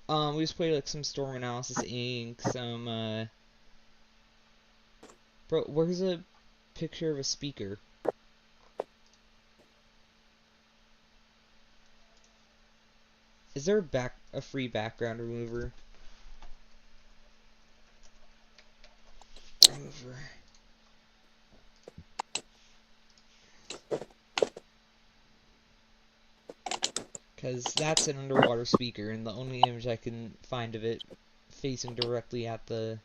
We just played like some Storm Analysis Inc., some, Bro, where's a picture of a speaker? Is there a free background remover? Because that's an underwater speaker, and the only image I can find of it facing directly at the...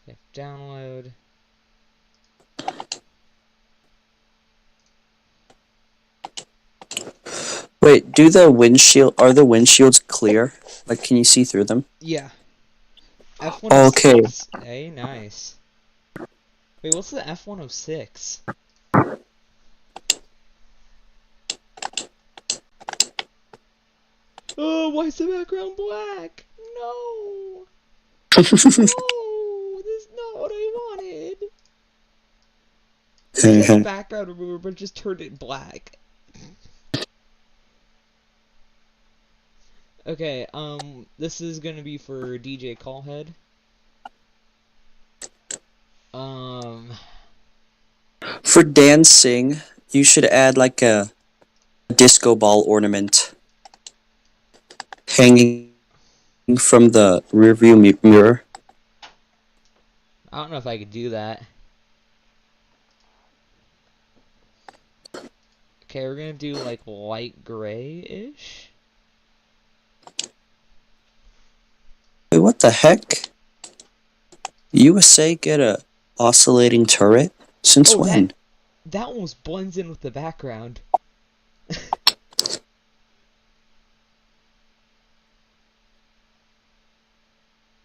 Okay, download. Wait, are the windshields clear? Like, can you see through them? Yeah. F106. Okay. Hey, nice. Wait, what's the F106? Oh, why is the background black? No! No! This is not what I wanted! It said background remover, but just turned it black. Okay, this is gonna be for DJ Callhead. For dancing, you should add like a disco ball ornament hanging from the rearview mirror. I don't know if I could do that. Okay, we're gonna do like light gray-ish. Wait, what the heck? USA get a oscillating turret? Since when? That almost blends in with the background.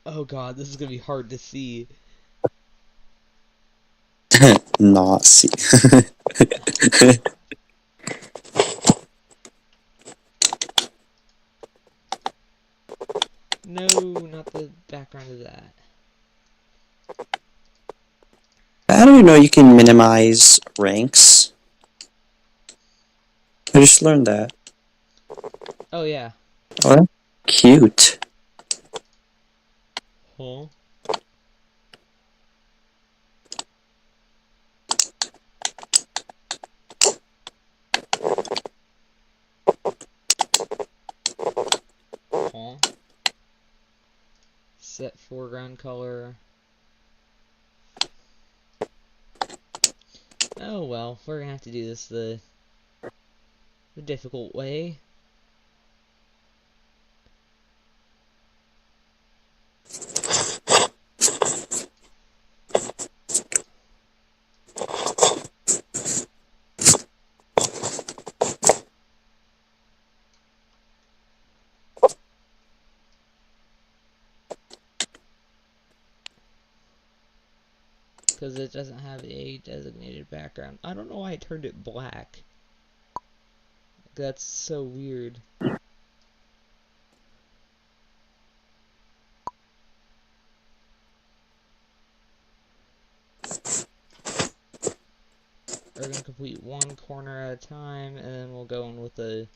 Oh god, this is gonna be hard to see. Not see. No, not the background of that. I don't know you can minimize ranks. I just learned that. Oh yeah. Oh, that's cute. Huh? Huh? Set foreground color. Oh well, we're gonna have to do this the difficult way. Because it doesn't have a designated background. I don't know why I turned it black. That's so weird. We're going to complete one corner at a time, and then we'll go in with the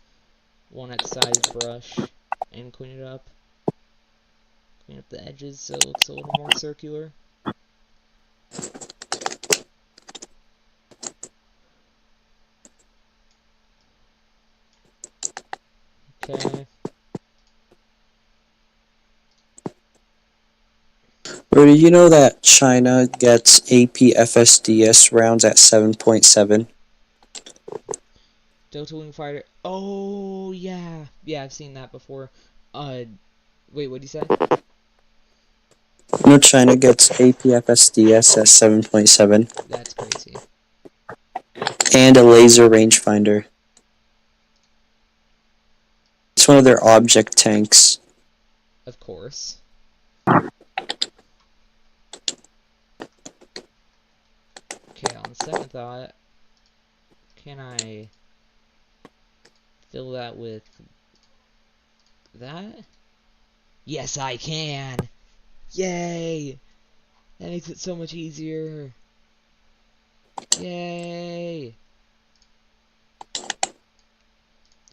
one X size brush and clean it up. Clean up the edges so it looks a little more circular. Okay. Or do you know that China gets APFSDS rounds at 7.7? Delta Wing Fighter. Oh, yeah. Yeah, I've seen that before. Wait, what'd you say? You know China gets APFSDS at 7.7? That's crazy. And a laser rangefinder. It's one of their object tanks. Of course. Okay, on second thought, can I fill that with that? Yes, I can! Yay! That makes it so much easier. Yay!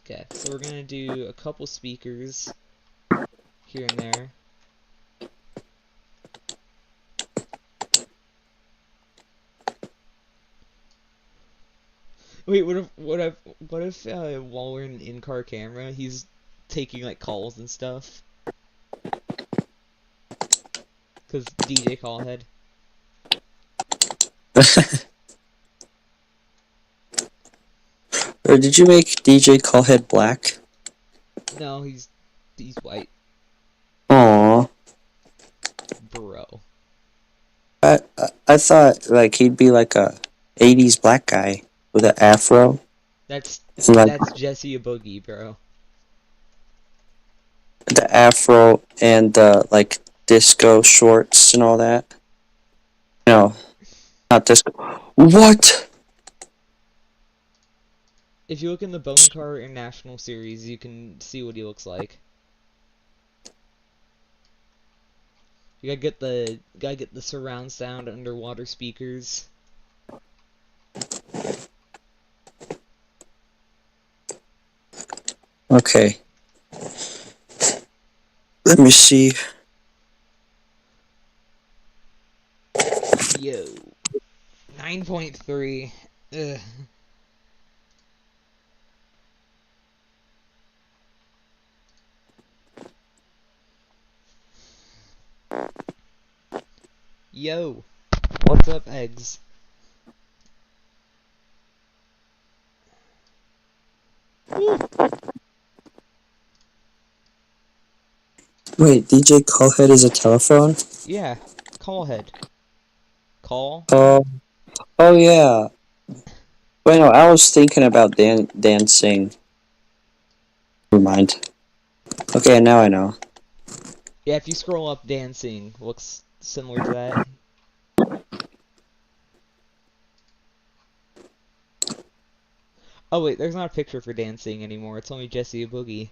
Okay, so we're gonna do a couple speakers here and there. Wait, what if while we're in an in-car camera, he's taking like calls and stuff? Cause DJ Callhead. Or did you make DJ Callhead black? No, he's white. Aww. Bro. I thought like he'd be like a 80s black guy with an afro. That's like, Jesse a Boogie, bro. The afro and like disco shorts and all that. No, not disco. What? If you look in the Bone Car International series, you can see what he looks like. You gotta get the surround sound underwater speakers. Okay. Let me see. Yo. 9.3. Ugh. Yo. What's up, eggs? Woo. Wait, DJ Callhead is a telephone? Yeah. Callhead. Call? Oh yeah. Wait, no, I was thinking about dancing. Never mind. Okay, now I know. Yeah, if you scroll up, dancing looks similar to that. Oh wait, there's not a picture for dancing anymore. It's only Jesse a Boogie.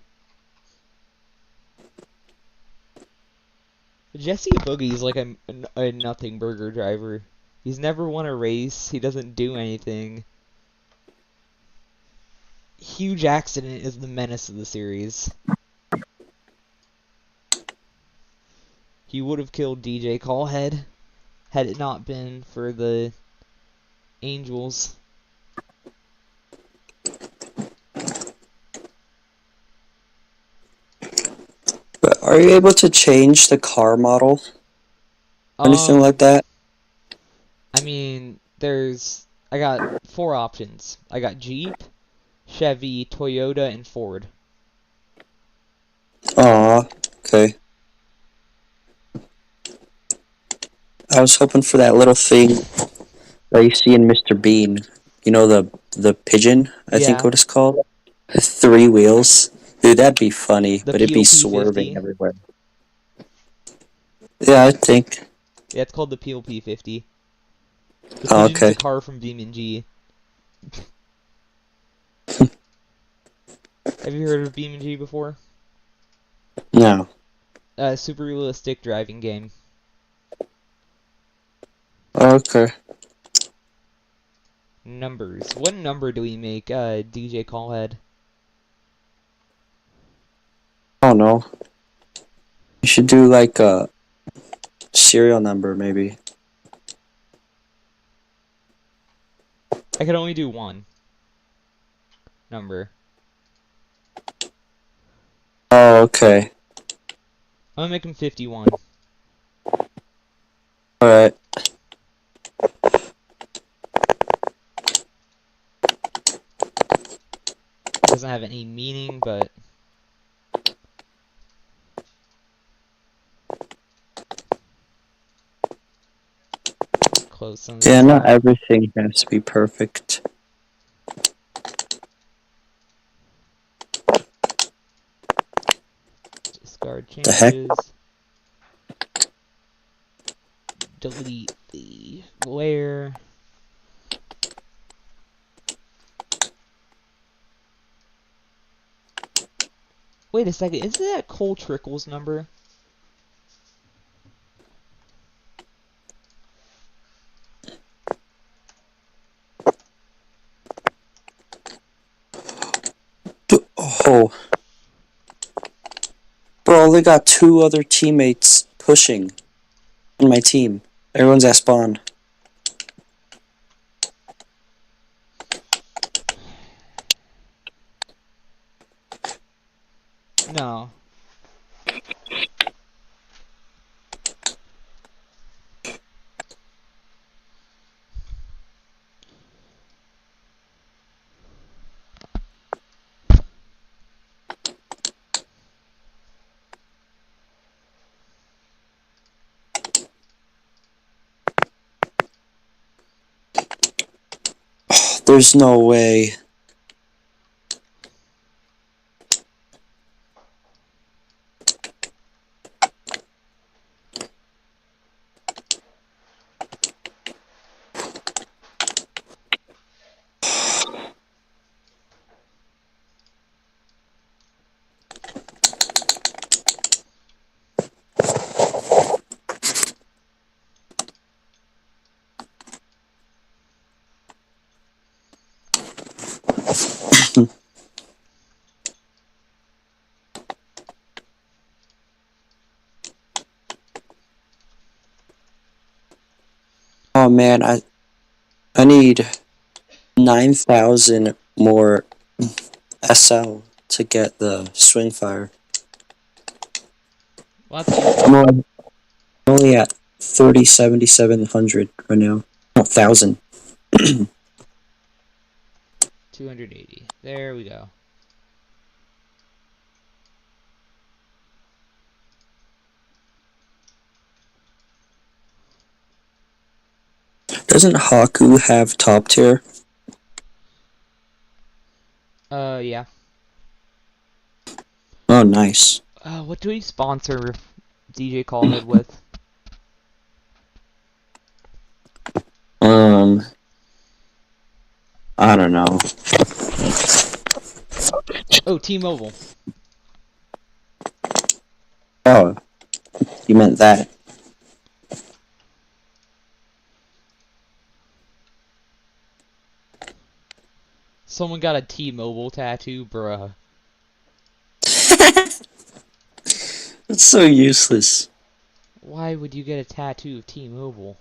Jesse a Boogie is like a nothing burger driver. He's never won a race. He doesn't do anything. Huge Accident is the menace of the series. He would have killed DJ Callhead had it not been for the Angels. But are you able to change the car model? Anything like that? I mean, I got 4 options. I got Jeep, Chevy, Toyota, and Ford. Aw, okay. I was hoping for that little thing that you see in Mr. Bean. You know, the pigeon, I think what it's called? 3 wheels. Dude, that'd be funny, but it'd be swerving everywhere. Yeah, I think. Yeah, it's called the PLP-50. The Oh, pigeon's okay. a car from BeamNG. Have you heard of BeamNG before? No. Super realistic driving game. Okay. Numbers. What number do we make DJ Callhead? I don't know. You should do like a serial number, maybe. I could only do 1 number. Oh, okay. I'm gonna make him 51. Alright. Doesn't have any meaning, but close on this Yeah, not side. everything has to be perfect. Discard The heck? changes. Delete the glare. Wait a second, isn't that Cole Trickle's number? Oh. Bro, they got 2 other teammates pushing on my team. Everyone's at spawn. No. There's no way. Oh man, I need 9,000 more SL to get the swing fire. Well, that's easy. I'm only at 30,700 right now. Oh, 1,000. 280. There we go. Doesn't Haku have top tier? Yeah. Oh, nice. What do we sponsor DJ Callhead with? I don't know. Oh, T-Mobile. Oh, you meant that. Someone got a T-Mobile tattoo, bruh. That's so useless. Why would you get a tattoo of T-Mobile?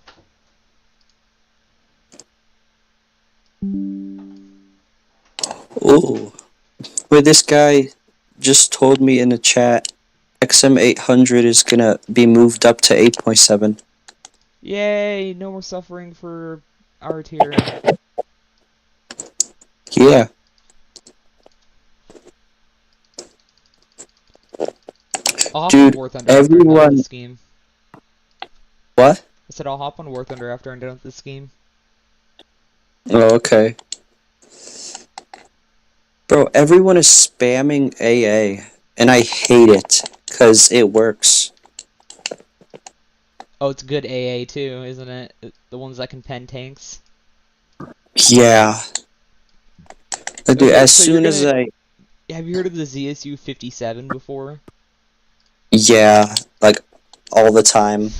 Oh, wait, this guy just told me in the chat XM800 is gonna be moved up to 8.7. Yay! No more suffering for our tier. Yeah. I'll hop Dude, on War Thunder after I'm done with this game. What? I said I'll hop on War Thunder after I'm done with this game. Oh, okay. Bro, everyone is spamming AA, and I hate it, because it works. Oh, it's good AA too, isn't it? The ones that can pen tanks. Yeah. Dude, Okay, as so soon as I... Have you heard of the ZSU 57 before? Yeah, like, all the time.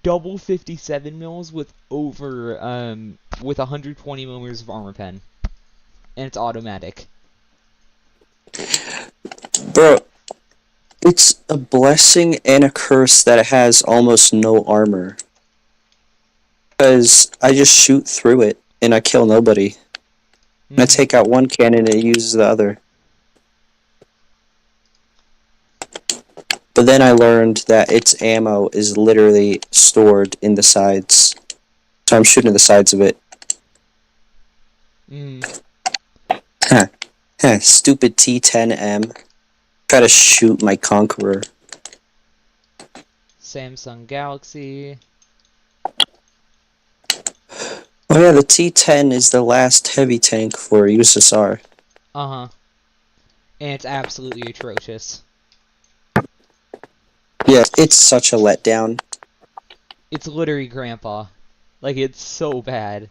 Double 57 mils with over, with 120 millimeters of armor pen. And it's automatic. Bro, it's a blessing and a curse that it has almost no armor. Because I just shoot through it, and I kill nobody. And I take out one cannon and it uses the other. But then I learned that its ammo is literally stored in the sides. So I'm shooting the sides of it. Huh. Huh. Stupid T10M. Try to shoot my Conqueror. Samsung Galaxy. Oh yeah, the T10 is the last heavy tank for USSR. Uh-huh. And it's absolutely atrocious. Yeah, it's such a letdown. It's literally Grandpa. Like, it's so bad.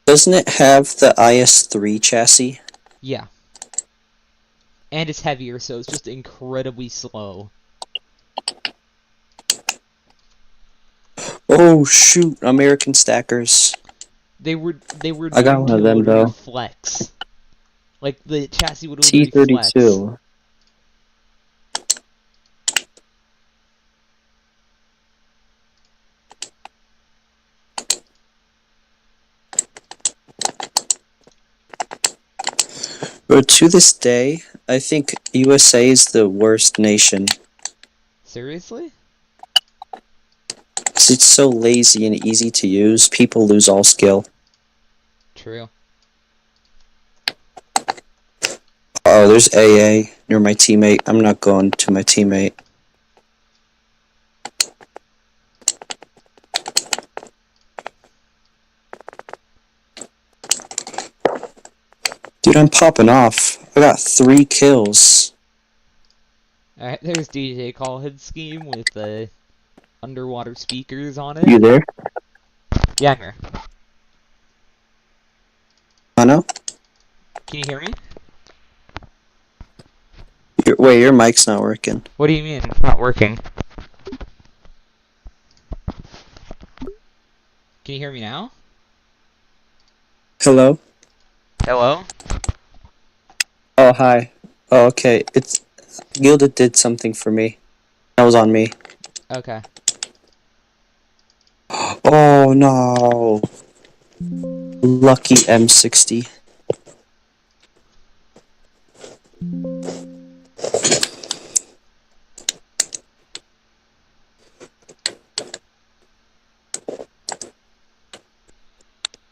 Doesn't it have the IS-3 chassis? Yeah. And it's heavier, so it's just incredibly slow. Oh shoot, American stackers. They were I got known one to of them literally though. flex. Like, the chassis would literally flex. T32. But to this day, I think USA is the worst nation. Seriously? 'Cause it's so lazy and easy to use, people lose all skill. True. Oh, there's AA near my teammate. I'm not going to my teammate. Dude, I'm popping off. I got 3 kills. Alright, there's DJ Callhead Scheme with the underwater speakers on it. You there? Yeah, I'm here. Hano? Can you hear me? Wait, your mic's not working. What do you mean it's not working? Can you hear me now? Hello? Hello? Oh, hi. Oh, okay. It's Gilda did something for me. That was on me. Okay. Oh no. Lucky M60.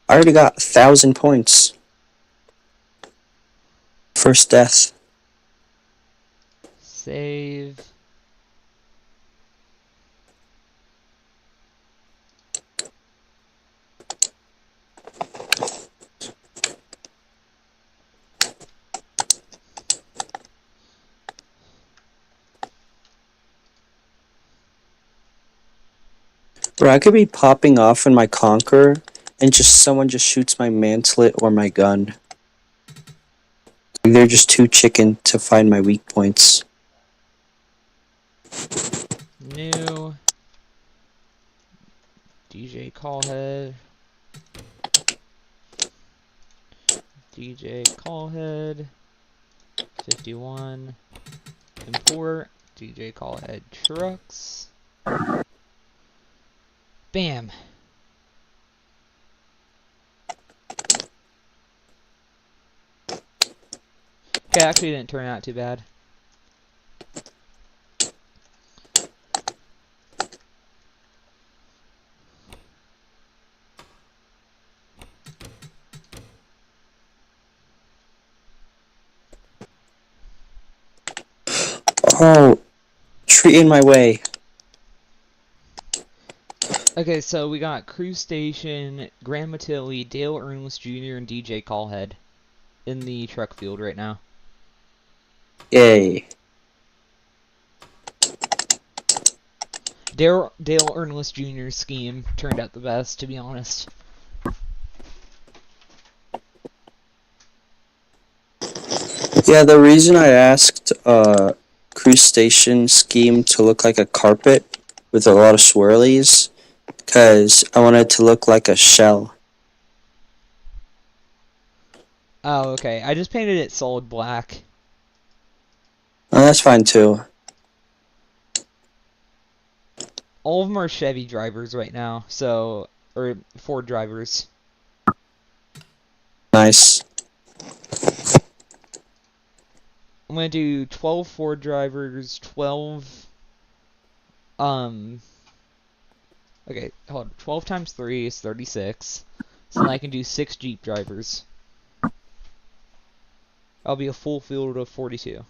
I already got 1,000 points. First death. Save. Bro, I could be popping off in my Conqueror, and someone just shoots my mantlet or my gun. They're just too chicken to find my weak points. New. DJ Callhead. DJ Callhead. 51. Import. DJ Callhead Trucks. Bam. Okay, actually didn't turn out too bad. Oh, tree in my way. Okay, so we got Cruise Station, Graham Matilli, Dale Ernest Jr., and DJ Callhead in the truck field right now. Yay. Dale Ernest Jr.'s scheme turned out the best, to be honest. Yeah, the reason I asked Cruise Station scheme to look like a carpet with a lot of swirlies, because I wanted it to look like a shell. Oh, okay. I just painted it solid black. Oh, that's fine too. All of them are Chevy drivers right now, so... or Ford drivers. Nice. I'm gonna do 12 Ford drivers, 12, okay, hold on, 12 times 3 is 36, so then I can do 6 Jeep drivers. I'll be a full field of 42.